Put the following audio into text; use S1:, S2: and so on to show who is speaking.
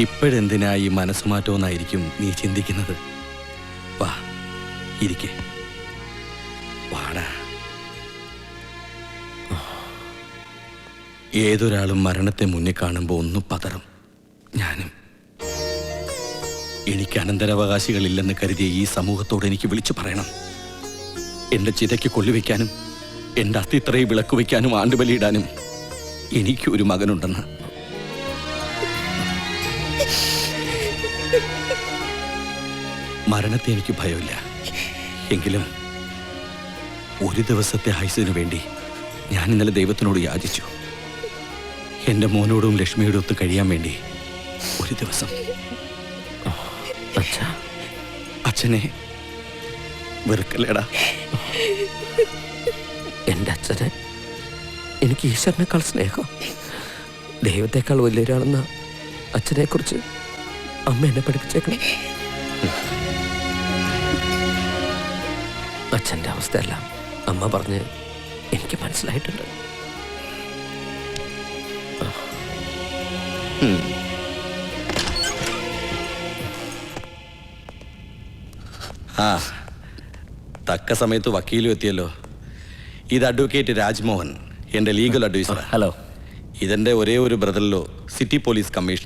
S1: ഇപ്പോഴെന്തിനാ ഈ മനസ്സുമാറ്റമെന്നായിരിക്കും നീ ചിന്തിക്കുന്നത്. വാ, ഇരിക്കേ. വാടാ. ഏതൊരാളും മരണത്തെ മുന്നിൽ കാണുമ്പോൾ ഒന്ന് പതറും. ഞാനും. എനിക്ക് അനന്തരാവകാശികളില്ലെന്ന് കരുതിയ ഈ സമൂഹത്തോട് എനിക്ക് വിളിച്ചു പറയണം. എൻ്റെ ചിതയ്ക്ക് കൊള്ളിവെക്കാനും എൻ്റെ അസ്ഥിത്രയെ വിളക്ക് വയ്ക്കാനും ആണ്ടുബലിയിടാനും എനിക്കൊരു മകനുണ്ടെന്ന്. മരണത്തെ എനിക്ക് ഭയമില്ല. എങ്കിലും ഒരു ദിവസത്തെ ആയുസ്സിനു വേണ്ടി ഞാൻ ഇന്നലെ ദൈവത്തിനോട് യാചിച്ചു. എൻ്റെ മോനോടും ലക്ഷ്മിയോടും ഒത്ത് കഴിയാൻ വേണ്ടി ഒരു ദിവസം. അച്ഛനെ വെറുക്കല്ലേടാ.
S2: എൻ്റെ അച്ഛനെ എനിക്ക് ഈശ്വരനേക്കാൾ സ്നേഹം, ദൈവത്തെക്കാൾ വലിയൊരാളെന്ന അച്ഛനെക്കുറിച്ച് അമ്മ എന്നെ പഠിപ്പിച്ചേക്കണം. അച്ഛൻ്റെ അവസ്ഥയെല്ലാം അമ്മ പറഞ്ഞ് എനിക്ക് മനസ്സിലായിട്ടുണ്ട്.
S1: ആ, തക്ക സമയത്ത് വക്കീലും എത്തിയല്ലോ. ഇത് അഡ്വക്കേറ്റ് രാജ്മോഹൻ, എൻ്റെ ലീഗൽ അഡ്വൈസർ.
S2: ഹലോ.
S1: ഇതെൻ്റെ ഒരേ ഒരു ബ്രദറിലോ സിറ്റി പോലീസ് കമ്മീഷണർ.